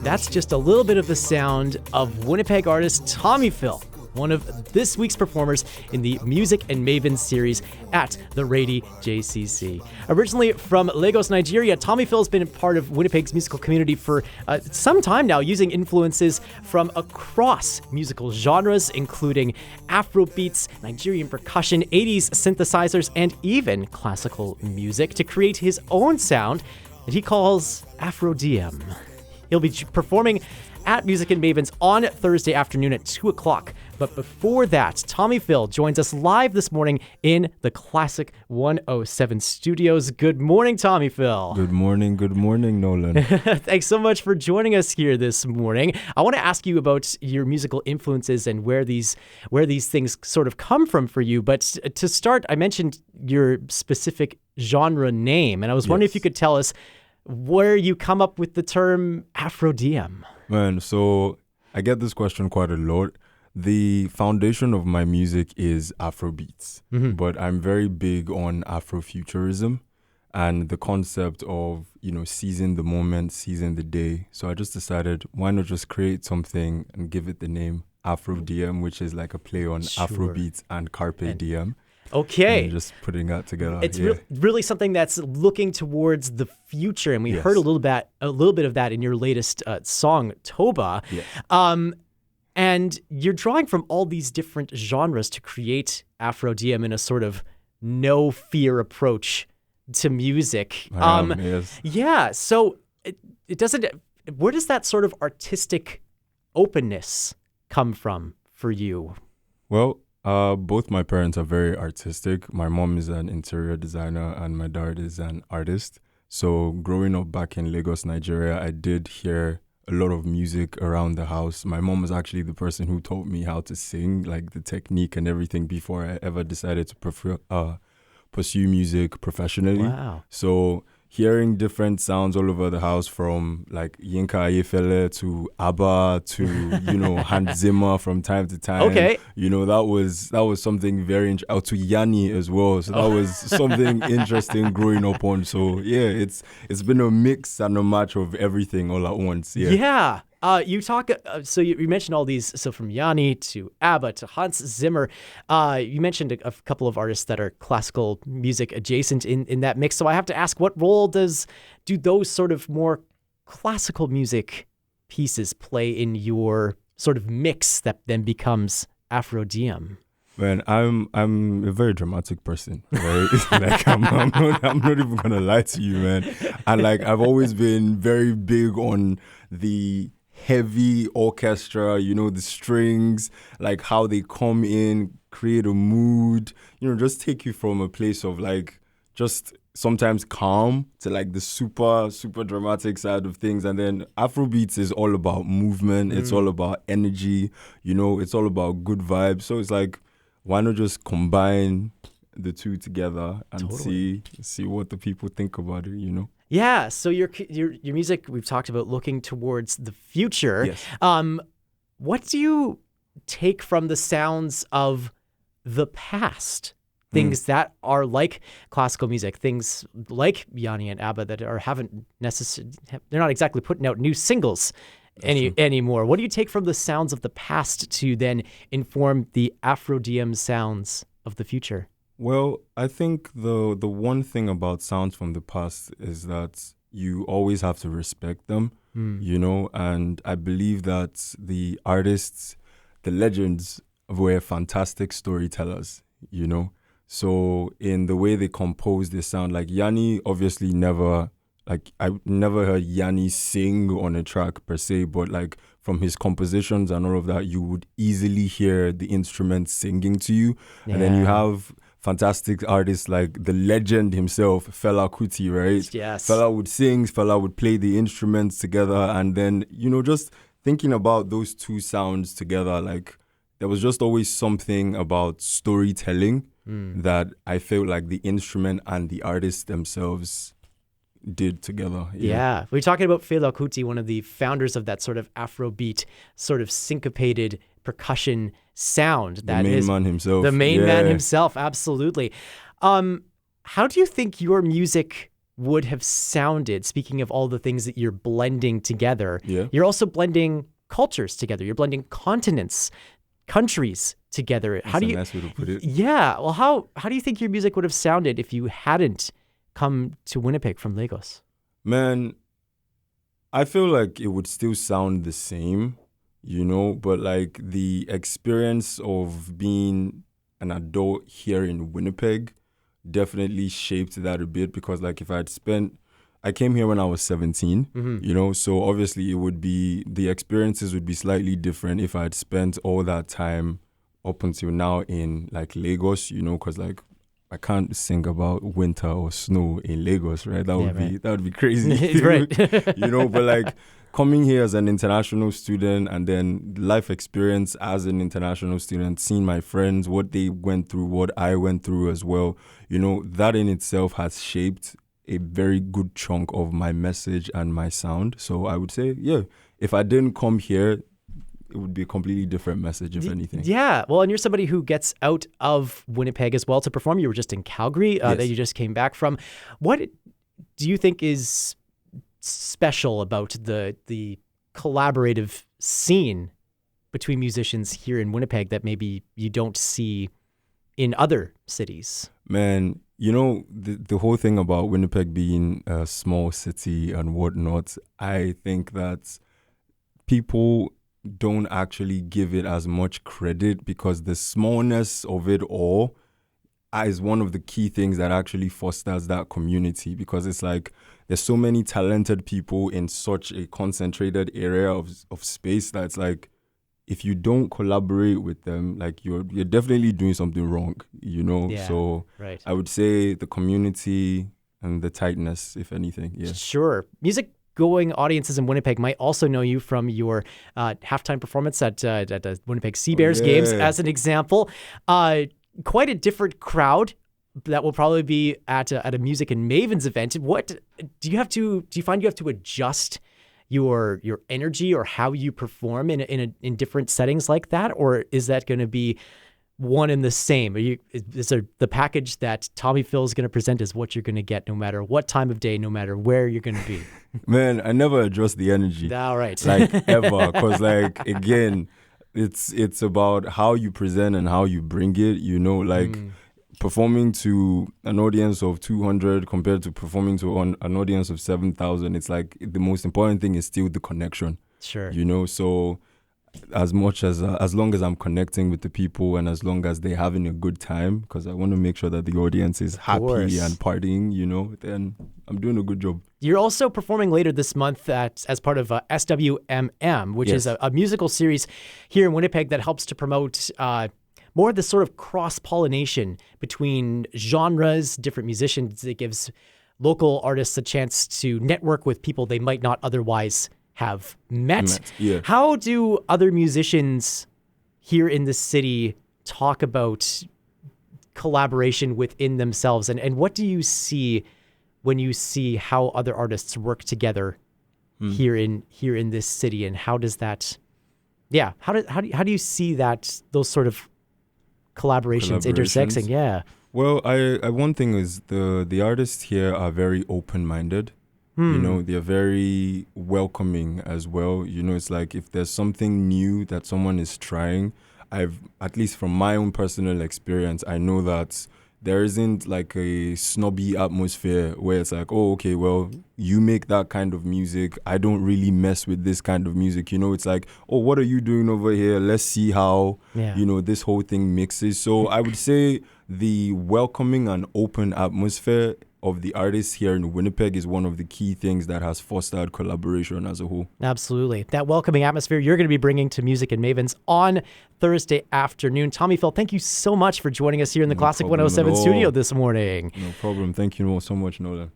That's just a little bit of the sound of Winnipeg artist Tommyphyll, one of this week's performers in the Music and Mavens series at the Rady JCC. Originally from Lagos, Nigeria, Tommyphyll has been a part of Winnipeg's musical community for some time now, using influences from across musical genres, including Afrobeats, Nigerian percussion, 80s synthesizers, and even classical music to create his own sound that he calls Afrodiem. He'll be performing at Music and Mavens on Thursday afternoon at 2 o'clock. But before that, Tommyphyll joins us live this morning in the Classic 107 studios. Good morning, Tommyphyll. Good morning, Nolan. Thanks so much for joining us here this morning. I want to ask you about your musical influences and where these things sort of come from for you. But to start, I mentioned your specific genre name, and I was wondering if you could tell us where you come up with the term Afrodiem. Man, so I get this question quite a lot. The foundation of my music is Afrobeats, but I'm very big on Afrofuturism and the concept of, seizing the moment, seizing the day. So I just decided, why not just create something and give it the name Afrodiem, which is like a play on Afrobeats and Carpe Diem. Okay. And just putting that together. It's really something that's looking towards the future, and we heard a little bit of that in your latest song, Toba. Yeah. And you're drawing from all these different genres to create Afrodiem in a sort of no fear approach to music. Yes. Yeah. So it doesn't. Where does that sort of artistic openness come from for you? Well, both my parents are very artistic. My mom is an interior designer and my dad is an artist. So growing up back in Lagos, Nigeria, I did hear a lot of music around the house. My mom was actually the person who taught me how to sing, like the technique and everything, before I ever decided to pursue music professionally. Wow. So hearing different sounds all over the house, from like Yinka Ayefele to ABBA to Hans Zimmer from time to time. Okay. That was something very to Yanni as well. So that was something interesting growing up on. So yeah, it's been a mix and a match of everything all at once. Yeah. Yeah. You talk. So you mentioned all these. So from Yanni to ABBA to Hans Zimmer, you mentioned a couple of artists that are classical music adjacent in that mix. So I have to ask, what role do those sort of more classical music pieces play in your sort of mix that then becomes Afrodiem? Man, I'm a very dramatic person, right? Like I'm not even gonna lie to you, man. And like I've always been very big on the heavy orchestra, the strings, like how they come in, create a mood, just take you from a place of like just sometimes calm to like the super, super dramatic side of things. And then Afrobeats is all about movement. It's all about energy, it's all about good vibes. So it's like, why not just combine the two together and see what the people think about it, Yeah, so your music, we've talked about looking towards the future. Yes. What do you take from the sounds of the past? Things that are like classical music, things like Yanni and ABBA that they're not exactly putting out new singles anymore. What do you take from the sounds of the past to then inform the Afrodiem sounds of the future? Well, I think the one thing about sounds from the past is that you always have to respect them, and I believe that the artists, the legends, were fantastic storytellers, So in the way they compose their sound, like Yanni obviously I never heard Yanni sing on a track per se, but like from his compositions and all of that, you would easily hear the instruments singing to you. Yeah. And then you have fantastic artists like the legend himself, Fela Kuti, right? Yes. Fela would sing, Fela would play the instruments together. And then, just thinking about those two sounds together, like there was just always something about storytelling that I felt like the instrument and the artists themselves did together. Yeah. We're talking about Fela Kuti, one of the founders of that sort of Afrobeat, sort of syncopated percussion sound. The main man himself. The main man himself, absolutely. How do you think your music would have sounded, speaking of all the things that you're blending together? Yeah. You're also blending cultures together. You're blending continents, countries together. That's a nice way to put it. Yeah. Well, how do you think your music would have sounded if you hadn't come to Winnipeg from Lagos? Man, I feel like it would still sound the same, but like the experience of being an adult here in Winnipeg definitely shaped that a bit, because like if I came here when I was 17, so obviously the experiences would be slightly different if I had spent all that time up until now in like Lagos, because like I can't sing about winter or snow in Lagos, right? That would be crazy. Right. But like coming here as an international student and then life experience as an international student, seeing my friends, what they went through, what I went through as well, that in itself has shaped a very good chunk of my message and my sound. So I would say, yeah, if I didn't come here, it would be a completely different message, if anything. Yeah. Well, and you're somebody who gets out of Winnipeg as well to perform. You were just in Calgary Yes. that you just came back from. What do you think is special about the collaborative scene between musicians here in Winnipeg that maybe you don't see in other cities? Man, the whole thing about Winnipeg being a small city and whatnot, I think that people don't actually give it as much credit, because the smallness of it all is one of the key things that actually fosters that community, because it's like there's so many talented people in such a concentrated area of space that's like, if you don't collaborate with them, like you're definitely doing something wrong, Yeah, so right. I would say the community and the tightness, if anything. Yeah. Sure. Music-going audiences in Winnipeg might also know you from your halftime performance at the Winnipeg Sea Bears games, as an example. Quite a different crowd that will probably be at a Music and Mavens event. What do you find you have to adjust your energy or how you perform in different settings like that, or is that going to be one and the same? Is there the package that Tommyphyll is going to present is what you're going to get no matter what time of day, no matter where you're going to be? Man, I never adjust the energy. All right. Like ever, because like again, it's about how you present and how you bring it. Performing to an audience of 200 compared to performing to an audience of 7,000, it's like the most important thing is still the connection. Sure. So as long as I'm connecting with the people and as long as they're having a good time, because I want to make sure that the audience is happy and partying, then I'm doing a good job. You're also performing later this month as part of SWMM, which is a musical series here in Winnipeg that helps to promote more of this sort of cross-pollination between genres, different musicians. It gives local artists a chance to network with people they might not otherwise have met. Yeah. How do other musicians here in the city talk about collaboration within themselves? And what do you see when you see how other artists work together here in this city? And how does that, how do you see those sort of collaborations intersecting? Yeah. Well, I one thing is the artists here are very open-minded. They're very welcoming as well. It's like if there's something new that someone is trying, at least from my own personal experience, I know that there isn't like a snobby atmosphere where it's like, oh, okay, well, you make that kind of music. I don't really mess with this kind of music. It's like, oh, what are you doing over here? Let's see how, this whole thing mixes. So I would say the welcoming and open atmosphere of the artists here in Winnipeg is one of the key things that has fostered collaboration as a whole. Absolutely. That welcoming atmosphere you're going to be bringing to Music and Mavens on Thursday afternoon. Tommyphyll, thank you so much for joining us here in the Classic 107 studio this morning. No problem. Thank you so much, Nolan.